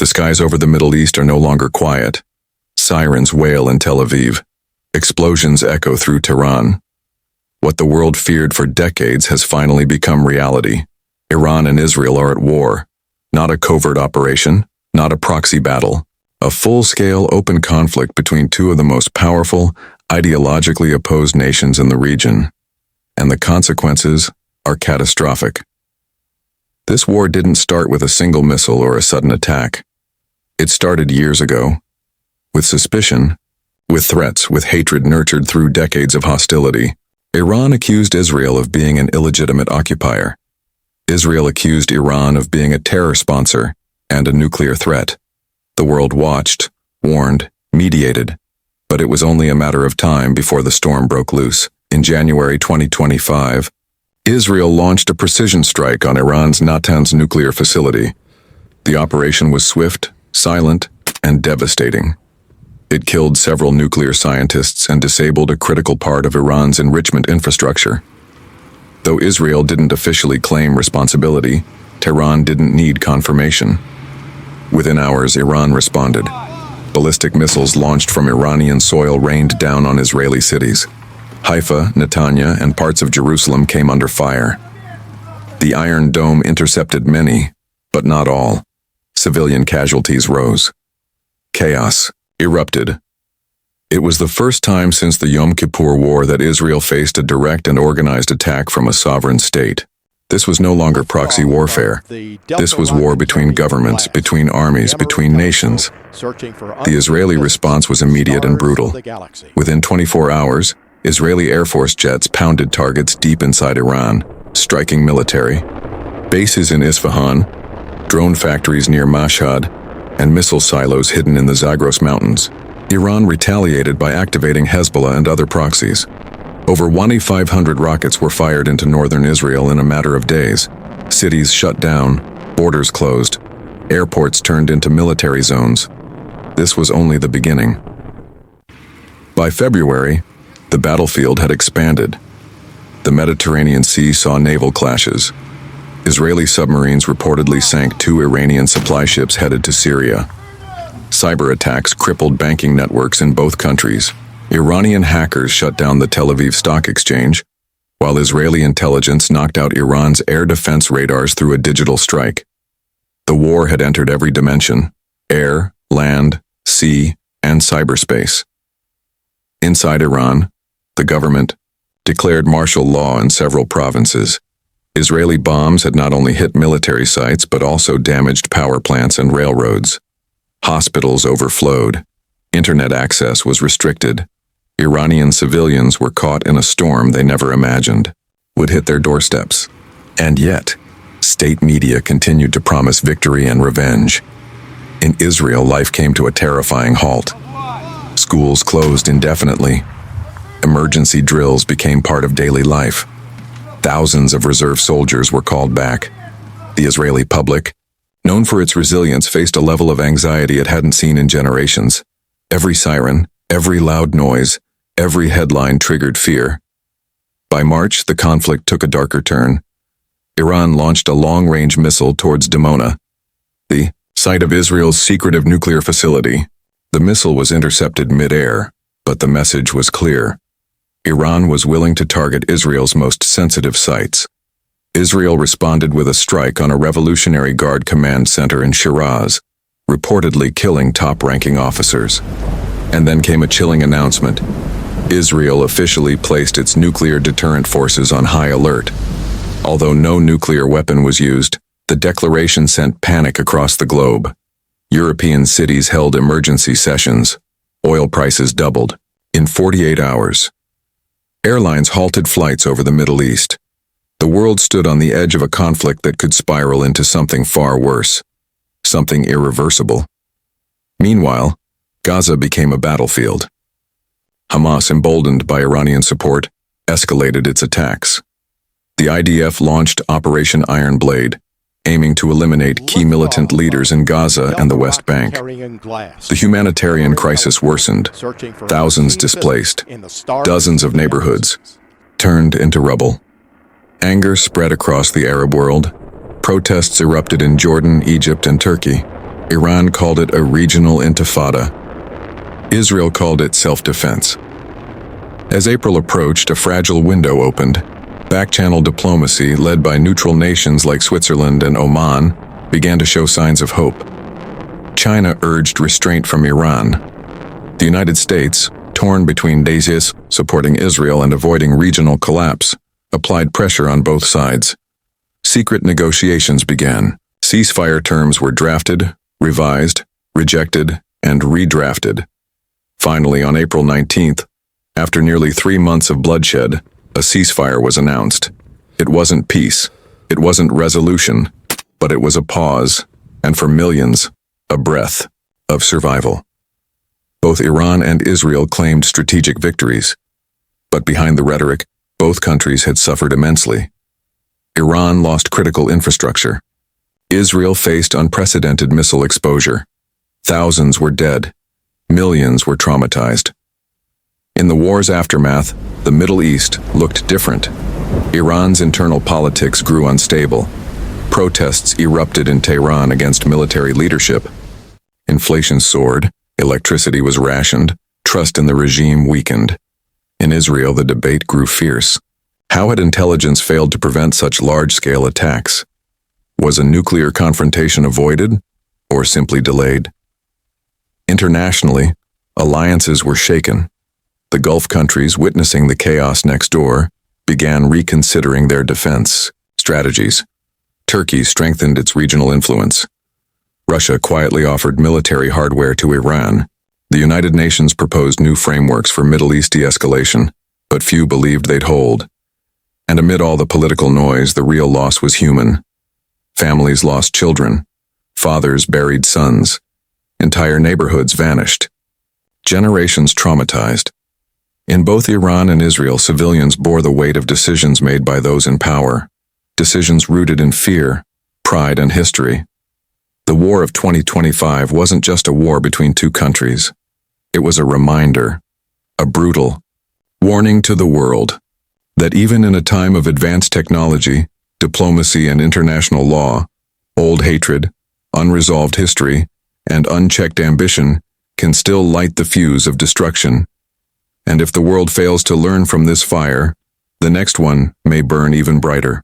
skies over the Middle East are no longer quiet. Sirens wail in Tel Aviv. Explosions echo through Tehran. What the world feared for decades has finally become reality. Iran and Israel are at war. Not a covert operation, not a proxy battle. A full-scale open conflict between two of the most powerful, ideologically opposed nations in the region. And the consequences are catastrophic. This war didn't start with a single missile or a sudden attack. It started years ago. With suspicion, with threats, with hatred nurtured through decades of hostility. Iran accused Israel of being an illegitimate occupier. Israel accused Iran of being a terror sponsor and a nuclear threat. The world watched, warned, mediated, but it was only a matter of time before the storm broke loose. In January 2025, Israel launched a precision strike on Iran's Natanz nuclear facility. The operation was swift, silent, and devastating. It killed several nuclear scientists and disabled a critical part of Iran's enrichment infrastructure. Though Israel didn't officially claim responsibility, Tehran didn't need confirmation. Within hours, Iran responded. Ballistic missiles launched from Iranian soil rained down on Israeli cities. Haifa, Netanya, and parts of Jerusalem came under fire. The Iron Dome intercepted many, but not all. Civilian casualties rose. Chaos erupted. It was the first time since the Yom Kippur War that Israel faced a direct and organized attack from a sovereign state. This was no longer proxy warfare. This was war between governments, between armies, between nations. The Israeli response was immediate and brutal. Within 24 hours, Israeli Air Force jets pounded targets deep inside Iran, striking military, bases in Isfahan, drone factories near Mashhad, and missile silos hidden in the Zagros Mountains. Iran retaliated by activating Hezbollah and other proxies. Over 2,500 rockets were fired into northern Israel in a matter of days. Cities shut down, borders closed, airports turned into military zones. This was only the beginning. By February, the battlefield had expanded. The Mediterranean Sea saw naval clashes. Israeli submarines reportedly sank 2 Iranian supply ships headed to Syria. Cyber attacks crippled banking networks in both countries. Iranian hackers shut down the Tel Aviv Stock Exchange, while Israeli intelligence knocked out Iran's air defense radars through a digital strike. The war had entered every dimension: air, land, sea, and cyberspace. Inside Iran, the government declared martial law in several provinces. Israeli bombs had not only hit military sites but also damaged power plants and railroads. Hospitals overflowed. Internet access was restricted. Iranian civilians were caught in a storm they never imagined would hit their doorsteps. And yet, state media continued to promise victory and revenge. In Israel, life came to a terrifying halt. Schools closed indefinitely. Emergency drills became part of daily life. Thousands of reserve soldiers were called back. The Israeli public, known for its resilience, faced a level of anxiety it hadn't seen in generations. Every siren, every loud noise, every headline triggered fear. By March, the conflict took a darker turn. Iran launched a long-range missile towards Dimona, the site of Israel's secretive nuclear facility. The missile was intercepted mid-air, but the message was clear. Iran was willing to target Israel's most sensitive sites. Israel responded with a strike on a Revolutionary Guard command center in Shiraz, reportedly killing top-ranking officers. And then came a chilling announcement. Israel officially placed its nuclear deterrent forces on high alert. Although no nuclear weapon was used, the declaration sent panic across the globe. European cities held emergency sessions. Oil prices doubled in 48 hours. Airlines halted flights over the Middle East. The world stood on the edge of a conflict that could spiral into something far worse, something irreversible. Meanwhile, Gaza became a battlefield. Hamas, emboldened by Iranian support, escalated its attacks. The IDF launched Operation Iron Blade, aiming to eliminate key militant leaders in Gaza and the West Bank. The humanitarian crisis worsened, thousands displaced, dozens of neighborhoods turned into rubble. Anger spread across the Arab world. Protests erupted in Jordan, Egypt, and Turkey. Iran called it a regional intifada. Israel called it self-defense. As April approached, a fragile window opened. Back-channel diplomacy, led by neutral nations like Switzerland and Oman, began to show signs of hope. China urged restraint from Iran. The United States, torn between daisies, supporting Israel and avoiding regional collapse, applied pressure on both sides. Secret negotiations began. Ceasefire terms were drafted, revised, rejected, and redrafted. Finally, on April 19th, after nearly 3 months of bloodshed, a ceasefire was announced. It wasn't peace, it wasn't resolution, but it was a pause, and for millions, a breath of survival. Both Iran and Israel claimed strategic victories, but behind the rhetoric, both countries had suffered immensely. Iran lost critical infrastructure. Israel faced unprecedented missile exposure. Thousands were dead. Millions were traumatized. In the war's aftermath, the Middle East looked different. Iran's internal politics grew unstable. Protests erupted in Tehran against military leadership. Inflation soared, electricity was rationed, trust in the regime weakened. In Israel, the debate grew fierce. How had intelligence failed to prevent such large-scale attacks? Was a nuclear confrontation avoided, or simply delayed? Internationally, alliances were shaken. The Gulf countries, witnessing the chaos next door, began reconsidering their defense strategies. Turkey strengthened its regional influence. Russia quietly offered military hardware to Iran. The United Nations proposed new frameworks for Middle East de-escalation, but few believed they'd hold. And amid all the political noise, the real loss was human. Families lost children. Fathers buried sons. Entire neighborhoods vanished. Generations traumatized. In both Iran and Israel, civilians bore the weight of decisions made by those in power, decisions rooted in fear, pride, and history. The war of 2025 wasn't just a war between two countries. It was a reminder, a brutal warning to the world, that even in a time of advanced technology, diplomacy, and international law, old hatred, unresolved history, and unchecked ambition can still light the fuse of destruction. And if the world fails to learn from this fire, the next one may burn even brighter.